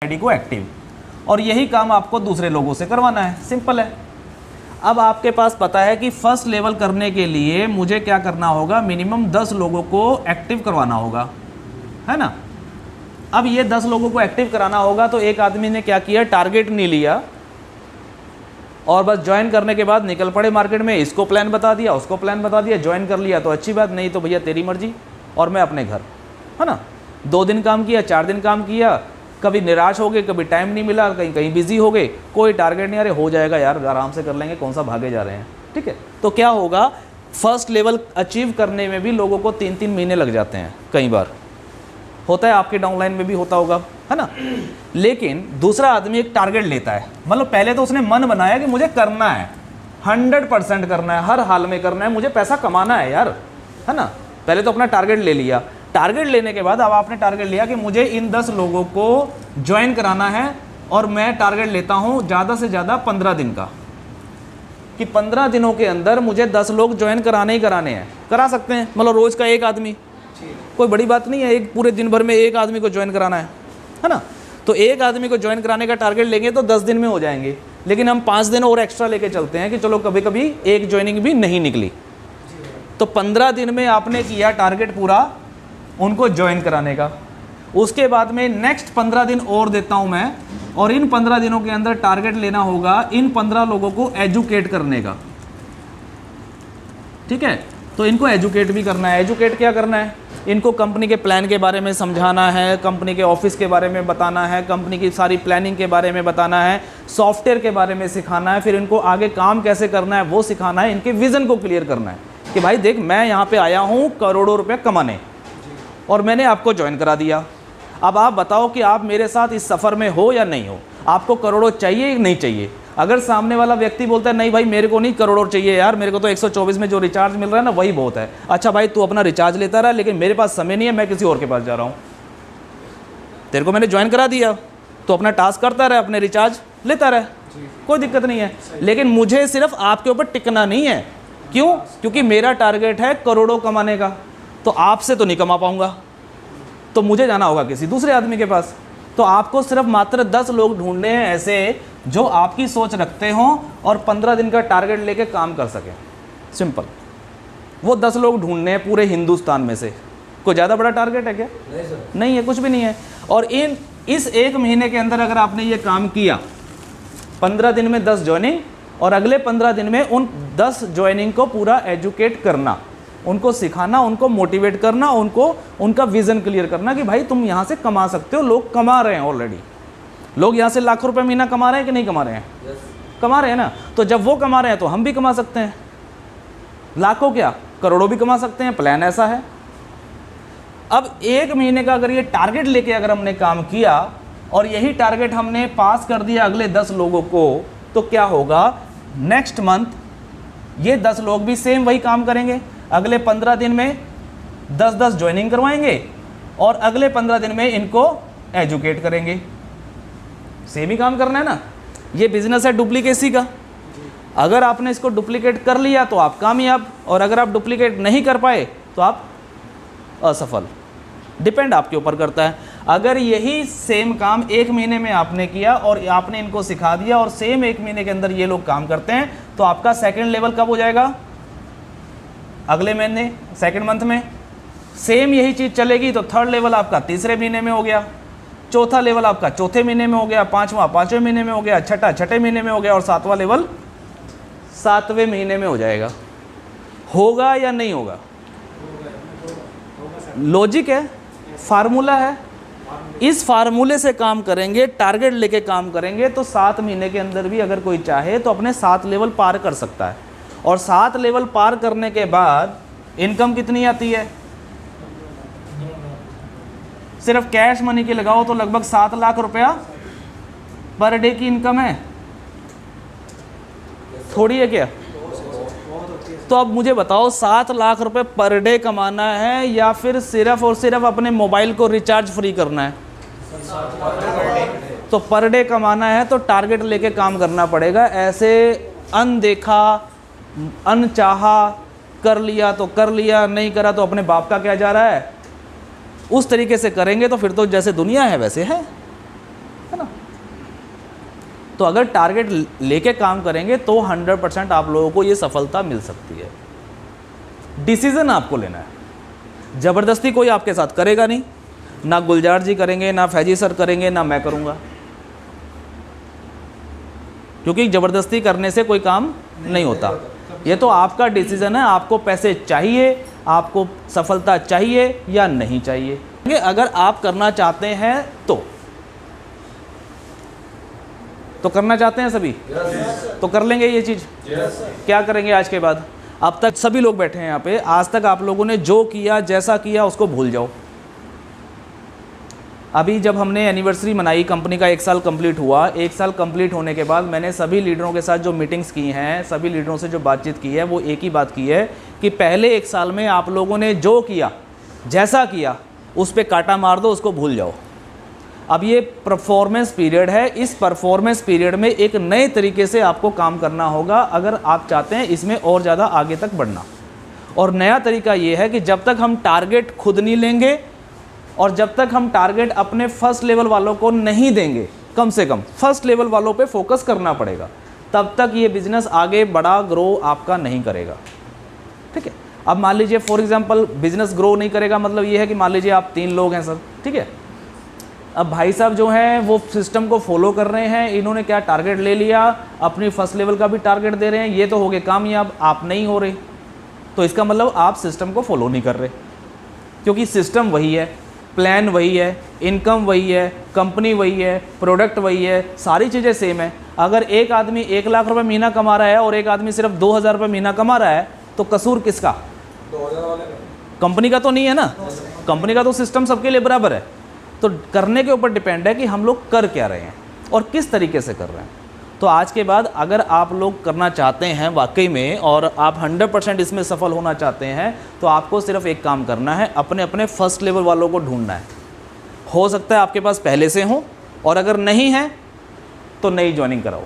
ID को active, और यही काम आपको दूसरे लोगों से करवाना है। सिंपल है। अब आपके पास पता है कि फर्स्ट लेवल करने के लिए मुझे क्या करना होगा, मिनिमम 10 लोगों को एक्टिव करवाना होगा, है ना। अब ये 10 लोगों को एक्टिव कराना होगा, तो एक आदमी ने क्या किया, टारगेट नहीं लिया और बस ज्वाइन करने के बाद निकल पड़े मार्केट में, इसको प्लान बता दिया, उसको प्लान बता दिया, ज्वाइन कर लिया तो अच्छी बात, नहीं तो भैया तेरी मर्जी और मैं अपने घर, है ना। 2 दिन काम किया, 4 दिन काम किया, कभी निराश हो गए, कभी टाइम नहीं मिला, कहीं कहीं बिजी हो गए, कोई टारगेट नहीं, अरे हो जाएगा यार, आराम से कर लेंगे, कौन सा भागे जा रहे हैं, ठीक है। तो क्या होगा, फर्स्ट लेवल अचीव करने में भी लोगों को 3-3 महीने लग जाते हैं, कई बार होता है, आपके डाउनलाइन में भी होता होगा, है ना। लेकिन दूसरा आदमी एक टारगेट लेता है, मतलब पहले तो उसने मन बनाया कि मुझे करना है, 100% करना है, हर हाल में करना है, मुझे पैसा कमाना है यार, है ना। पहले तो अपना टारगेट ले लिया, टारगेट लेने के बाद अब आपने टारगेट लिया कि मुझे इन 10 लोगों को ज्वाइन कराना है, और मैं टारगेट लेता हूं ज़्यादा से ज़्यादा 15 दिन का, कि 15 दिनों के अंदर मुझे 10 लोग ज्वाइन कराने ही कराने हैं। करा सकते हैं, मतलब रोज़ का एक आदमी, कोई बड़ी बात नहीं है, एक पूरे दिन भर में एक आदमी को ज्वाइन कराना है ना। तो एक आदमी को ज्वाइन कराने का टारगेट लेंगे तो 10 दिन में हो जाएंगे, लेकिन हम 5 दिन और एक्स्ट्रा लेके चलते हैं कि चलो कभी कभी एक ज्वाइनिंग भी नहीं निकली, तो 15 दिन में आपने किया टारगेट पूरा उनको ज्वाइन कराने का। उसके बाद में नेक्स्ट 15 दिन और देता हूं मैं, और इन 15 दिनों के अंदर टारगेट लेना होगा इन 15 लोगों को एजुकेट करने का, ठीक है। तो इनको एजुकेट भी करना है। एजुकेट क्या करना है, इनको कंपनी के प्लान के बारे में समझाना है, कंपनी के ऑफिस के बारे में बताना है, कंपनी की सारी प्लानिंग के बारे में बताना है, सॉफ्टवेयर के बारे में सिखाना है, फिर इनको आगे काम कैसे करना है वो सिखाना है, इनके विज़न को क्लियर करना है कि भाई देख, मैं यहाँ पे आया हूँ करोड़ों रुपये कमाने, और मैंने आपको ज्वाइन करा दिया। अब आप बताओ कि आप मेरे साथ इस सफ़र में हो या नहीं हो, आपको करोड़ों चाहिए या नहीं चाहिए। अगर सामने वाला व्यक्ति बोलता है नहीं भाई मेरे को नहीं करोड़ों चाहिए यार, मेरे को तो 124 में जो रिचार्ज मिल रहा है ना वही बहुत है, अच्छा भाई तू अपना रिचार्ज लेता रहा, लेकिन मेरे पास समय नहीं है, मैं किसी और के पास जा रहा हूँ, तेरे को मैंने ज्वाइन करा दिया तो अपना टास्क करता रहे, अपने रिचार्ज लेता रहे, कोई दिक्कत नहीं है। लेकिन मुझे सिर्फ आपके ऊपर टिकना नहीं है, क्यों, क्योंकि मेरा टारगेट है करोड़ों कमाने का, तो आपसे तो नहीं कमा पाऊंगा, तो मुझे जाना होगा किसी दूसरे आदमी के पास। तो आपको सिर्फ मात्र 10 लोग ढूंढने हैं ऐसे जो आपकी सोच रखते हों और 15 दिन का टारगेट लेके काम कर सकें। सिंपल, वो 10 लोग ढूंढने हैं पूरे हिंदुस्तान में से। कोई ज़्यादा बड़ा टारगेट है क्या? नहीं सर, नहीं है, कुछ भी नहीं है। और इस 1 महीने के अंदर अगर आपने ये काम किया, 15 दिन में 10 ज्वाइनिंग, और अगले 15 दिन में उन 10 ज्वाइनिंग को पूरा एजुकेट करना, उनको सिखाना, उनको मोटिवेट करना, उनको उनका विज़न क्लियर करना कि भाई तुम यहाँ से कमा सकते हो। लोग कमा रहे हैं ऑलरेडी, लोग यहाँ से लाखों रुपए महीना कमा रहे हैं कि नहीं कमा रहे हैं? कमा रहे हैं ना। तो जब वो कमा रहे हैं तो हम भी कमा सकते हैं, लाखों क्या करोड़ों भी कमा सकते हैं। प्लान ऐसा है। अब 1 महीने का अगर ये टारगेट लेके अगर हमने काम किया और यही टारगेट हमने पास कर दिया अगले 10 लोगों को, तो क्या होगा, नेक्स्ट मंथ ये 10 लोग भी सेम वही काम करेंगे। अगले 15 दिन में 10-10 ज्वाइनिंग करवाएंगे और अगले 15 दिन में इनको एजुकेट करेंगे। सेम ही काम करना है ना, ये बिजनेस है डुप्लीकेसी का। अगर आपने इसको डुप्लीकेट कर लिया तो आप कामयाब, और अगर आप डुप्लीकेट नहीं कर पाए तो आप असफल। डिपेंड आपके ऊपर करता है। अगर यही सेम काम 1 महीने में आपने किया और आपने इनको सिखा दिया और सेम 1 महीने के अंदर ये लोग काम करते हैं, तो आपका सेकंड लेवल कब हो जाएगा? अगले महीने, सेकंड मंथ में। सेम यही चीज़ चलेगी तो थर्ड लेवल आपका तीसरे महीने में हो गया, चौथा लेवल आपका चौथे महीने में हो गया, पांचवा 5वें महीने में हो गया, छठा 6ठे महीने में हो गया, और 7वां लेवल 7वें महीने में हो जाएगा। होगा या नहीं होगा? लॉजिक है, फार्मूला है। इस फार्मूले से काम करेंगे, टारगेट लेके काम करेंगे, तो 7 महीने के अंदर भी अगर कोई चाहे तो अपने 7 लेवल पार कर सकता है। और 7 लेवल पार करने के बाद इनकम कितनी आती है? सिर्फ कैश मनी की लगाओ तो लगभग 7 लाख रुपया पर डे की इनकम है। थोड़ी है क्या? तो अब मुझे बताओ, 7 लाख रुपए पर डे कमाना है या फिर सिर्फ और सिर्फ अपने मोबाइल को रिचार्ज फ्री करना है? तो पर डे कमाना है तो टारगेट लेके काम करना पड़ेगा। ऐसे अनदेखा, अनचाहा, कर लिया तो कर लिया, नहीं करा तो अपने बाप का क्या जा रहा है, उस तरीके से करेंगे तो फिर तो जैसे दुनिया है वैसे है ना। तो अगर टारगेट लेके काम करेंगे तो 100% आप लोगों को ये सफलता मिल सकती है। डिसीजन आपको लेना है, ज़बरदस्ती कोई आपके साथ करेगा नहीं, ना गुलजार जी करेंगे, ना फैजी सर करेंगे, ना मैं करूँगा, क्योंकि ज़बरदस्ती करने से कोई काम नहीं होता। ये तो आपका डिसीजन है, आपको पैसे चाहिए, आपको सफलता चाहिए या नहीं चाहिए। अगर आप करना चाहते हैं तो करना चाहते हैं सभी? तो कर लेंगे ये चीज़। क्या करेंगे आज के बाद? अब तक सभी लोग बैठे हैं यहाँ पे, आज तक आप लोगों ने जो किया, जैसा किया, उसको भूल जाओ। अभी जब हमने एनिवर्सरी मनाई, कंपनी का 1 साल कंप्लीट हुआ, 1 साल कंप्लीट होने के बाद मैंने सभी लीडरों के साथ जो मीटिंग्स की हैं, सभी लीडरों से जो बातचीत की है, वो एक ही बात की है कि पहले 1 साल में आप लोगों ने जो किया, जैसा किया, उस पर कांटा मार दो, उसको भूल जाओ। अब ये परफॉर्मेंस पीरियड है, इस परफॉर्मेंस पीरियड में एक नए तरीके से आपको काम करना होगा अगर आप चाहते हैं इसमें और ज़्यादा आगे तक बढ़ना। और नया तरीका ये है कि जब तक हम टारगेट खुद नहीं लेंगे और जब तक हम टारगेट अपने फर्स्ट लेवल वालों को नहीं देंगे, कम से कम फर्स्ट लेवल वालों पे फोकस करना पड़ेगा, तब तक ये बिजनेस आगे बड़ा ग्रो आपका नहीं करेगा। ठीक है, अब मान लीजिए फॉर एग्जांपल बिजनेस ग्रो नहीं करेगा, मतलब ये है कि मान लीजिए आप 3 लोग हैं सर, ठीक है। अब भाई साहब जो हैं वो सिस्टम को फॉलो कर रहे हैं, इन्होंने क्या टारगेट ले लिया, अपनी फर्स्ट लेवल का भी टारगेट दे रहे हैं, ये तो हो गए कामयाब, आप नहीं हो रहे, तो इसका मतलब आप सिस्टम को फॉलो नहीं कर रहे, क्योंकि सिस्टम वही है, प्लान वही है, इनकम वही है, कंपनी वही है, प्रोडक्ट वही है, सारी चीज़ें सेम है। अगर एक आदमी 1 लाख रुपए महीना कमा रहा है और एक आदमी सिर्फ 2000 रुपये महीना कमा रहा है, तो कसूर किसका? कंपनी का तो नहीं है ना, कंपनी का तो सिस्टम सबके लिए बराबर है। तो करने के ऊपर डिपेंड है कि हम लोग कर क्या रहे हैं और किस तरीके से कर रहे हैं। तो आज के बाद अगर आप लोग करना चाहते हैं वाकई में और आप 100% इसमें सफल होना चाहते हैं, तो आपको सिर्फ एक काम करना है, अपने अपने फर्स्ट लेवल वालों को ढूंढना है। हो सकता है आपके पास पहले से हो, और अगर नहीं है तो नई ज्वाइनिंग कराओ।